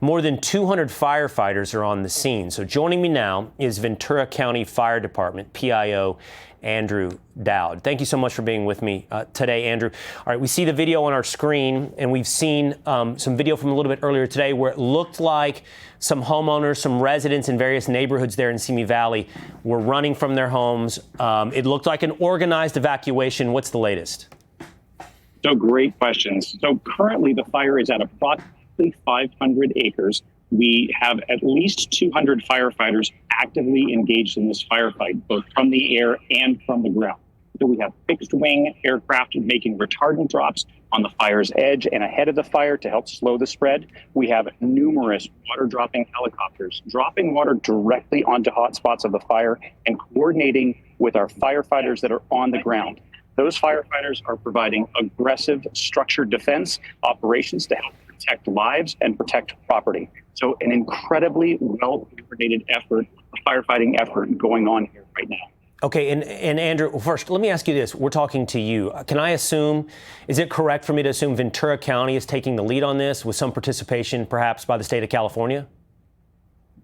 More than 200 firefighters are on the scene. So joining me now is Ventura County Fire Department, PIO, Andrew Dowd. Thank you so much for being with me today, Andrew. All right, we see the video on our screen, and we've seen some video from a little bit earlier today where it looked like some homeowners, some residents in various neighborhoods there in Simi Valley were running from their homes. It looked like an organized evacuation. What's the latest? So great questions. So currently the fire is at approximately 500 acres. We have at least 200 firefighters actively engaged in this firefight, both from the air and from the ground. So we have fixed wing aircraft making retardant drops on the fire's edge and ahead of the fire to help slow the spread. We have numerous water dropping helicopters dropping water directly onto hot spots of the fire and coordinating with our firefighters that are on the ground. Those firefighters are providing aggressive structured defense operations to help protect lives and protect property. So an incredibly well-coordinated effort, a firefighting effort going on here right now. Okay, and Andrew, first, let me ask you this. We're talking to you. Can I assume, is it correct for me to assume Ventura County is taking the lead on this with some participation perhaps by the state of California?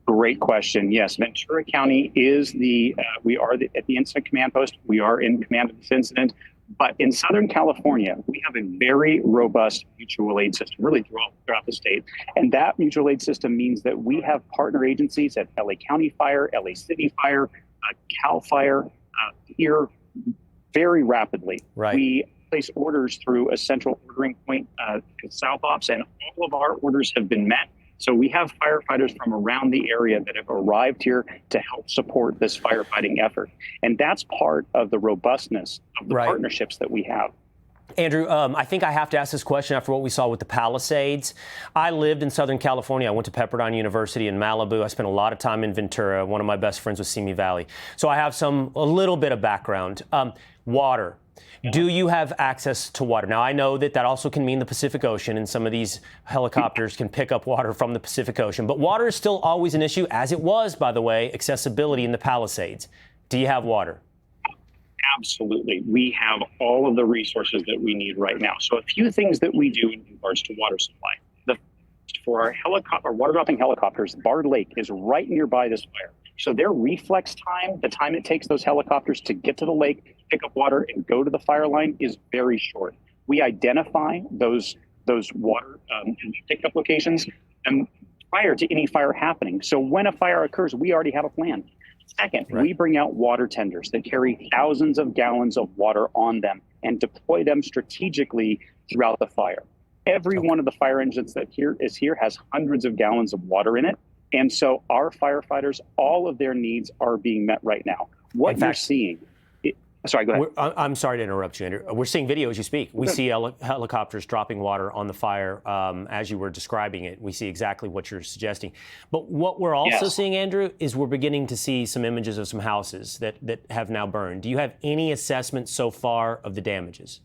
Great question. Yes, Ventura County is at the incident command post. We are in command of this incident. But in Southern California, we have a very robust mutual aid system, really throughout the state. And that mutual aid system means that we have partner agencies at LA County Fire, LA City Fire, Cal Fire here very rapidly. Right. We place orders through a central ordering point at South Ops, and all of our orders have been met. So we have firefighters from around the area that have arrived here to help support this firefighting effort. And that's part of the robustness of the partnerships that we have. Andrew, I think I have to ask this question after what we saw with the Palisades. I lived in Southern California. I went to Pepperdine University in Malibu. I spent a lot of time in Ventura. One of my best friends was Simi Valley. So I have a little bit of background. Water. Do you have access to water? Now, I know that also can mean the Pacific Ocean, and some of these helicopters can pick up water from the Pacific Ocean. But water is still always an issue, as it was, by the way, accessibility in the Palisades. Do you have water? Absolutely. We have all of the resources that we need right now. So a few things that we do in regards to water supply. For our water dropping helicopters, Bard Lake is right nearby this fire. So their reflex time, the time it takes those helicopters to get to the lake, pick up water, and go to the fire line is very short. We identify those water pickup locations prior to any fire happening. So when a fire occurs, we already have a plan. Second, we bring out water tenders that carry thousands of gallons of water on them and deploy them strategically throughout the fire. Every one of the fire engines that is here has hundreds of gallons of water in it. And so our firefighters, all of their needs are being met right now. What you're seeing. Sorry, go ahead. I'm sorry to interrupt you, Andrew. We're seeing video as you speak. We see helicopters dropping water on the fire as you were describing it. We see exactly what you're suggesting. But what we're also seeing, Andrew, is we're beginning to see some images of some houses that have now burned. Do you have any assessment so far of the damages?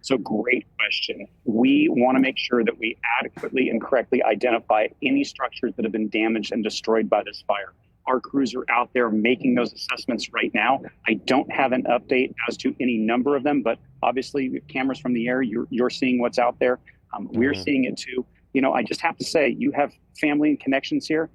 So great question. We want to make sure that we adequately and correctly identify any structures that have been damaged and destroyed by this fire. Our crews are out there making those assessments right now. I don't have an update as to any number of them, but obviously cameras from the air, you're seeing what's out there. We're seeing it too. You know, I just have to say, you have family and connections here.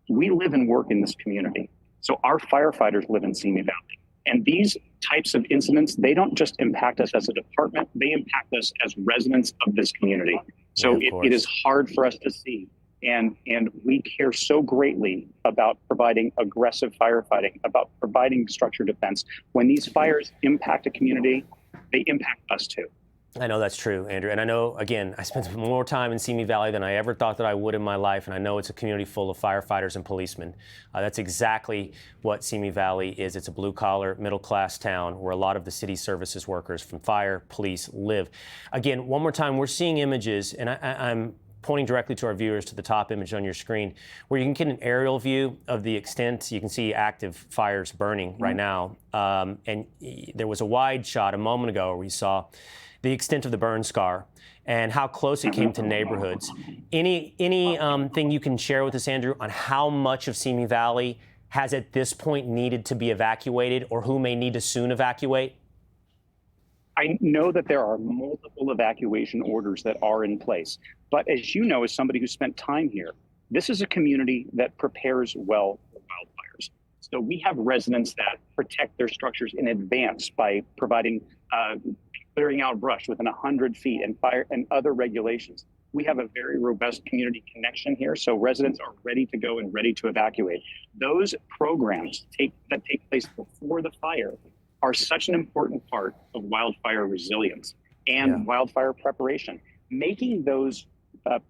We live and work in this community. So our firefighters live in Simi Valley. And these types of incidents, they don't just impact us as a department, they impact us as residents of this community. So it is hard for us to see. And we care so greatly about providing aggressive firefighting, about providing structured defense. When these fires impact a community, they impact us too. I know that's true, Andrew. And I know, again, I spent more time in Simi Valley than I ever thought that I would in my life. And I know it's a community full of firefighters and policemen. That's exactly what Simi Valley is. It's a blue-collar, middle-class town where a lot of the city services workers from fire, police live. Again, one more time, we're seeing images, and I'm pointing directly to our viewers to the top image on your screen, where you can get an aerial view of the extent. You can see active fires burning right now. And there was a wide shot a moment ago where we saw the extent of the burn scar and how close it came to neighborhoods. Anything you can share with us, Andrew, on how much of Simi Valley has at this point needed to be evacuated, or who may need to soon evacuate? I know that there are multiple evacuation orders that are in place. But as you know, as somebody who spent time here, this is a community that prepares well for wildfires. So we have residents that protect their structures in advance by providing clearing out brush within 100 feet and fire and other regulations. We have a very robust community connection here, so residents are ready to go and ready to evacuate. Those programs that take place before the fire are such an important part of wildfire resilience and wildfire preparation. Making those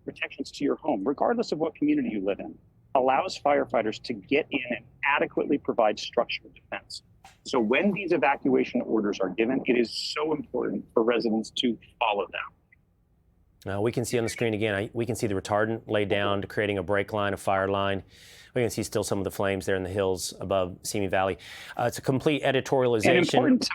protections to your home, regardless of what community you live in, allows firefighters to get in and adequately provide structural defense. So when these evacuation orders are given, it is so important for residents to follow them. We can see on the screen again, we can see the retardant laid down to creating a break line, a fire line. We can see still some of the flames there in the hills above Simi Valley. It's a complete editorialization.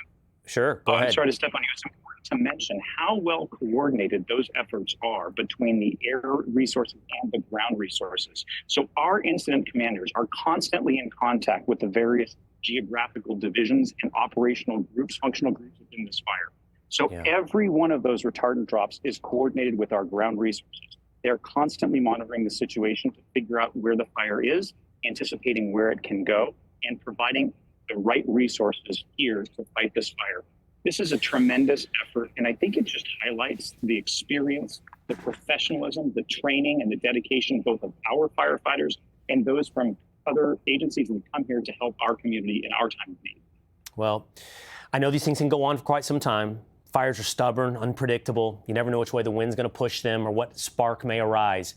Sure, go ahead. I'm sorry to step on you. It's important to mention how well coordinated those efforts are between the air resources and the ground resources. So our incident commanders are constantly in contact with the various geographical divisions and operational groups, functional groups within this fire. So every one of those retardant drops is coordinated with our ground resources. They're constantly monitoring the situation to figure out where the fire is, anticipating where it can go, and providing the right resources here to fight this fire. This is a tremendous effort, and I think it just highlights the experience, the professionalism, the training, and the dedication both of our firefighters and those from other agencies that come here to help our community in our time of need. Well, I know these things can go on for quite some time. Fires are stubborn, unpredictable. You never know which way the wind's going to push them or what spark may arise.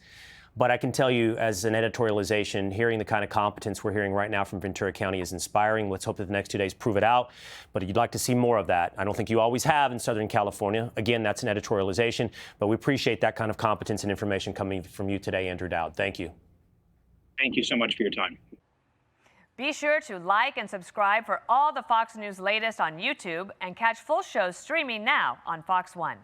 But I can tell you, as an editorialization, hearing the kind of competence we're hearing right now from Ventura County is inspiring. Let's hope that the next 2 days prove it out. But you'd like to see more of that. I don't think you always have in Southern California. Again, that's an editorialization. But we appreciate that kind of competence and information coming from you today, Andrew Dowd. Thank you. Thank you so much for your time. Be sure to like and subscribe for all the Fox News latest on YouTube and catch full shows streaming now on Fox One.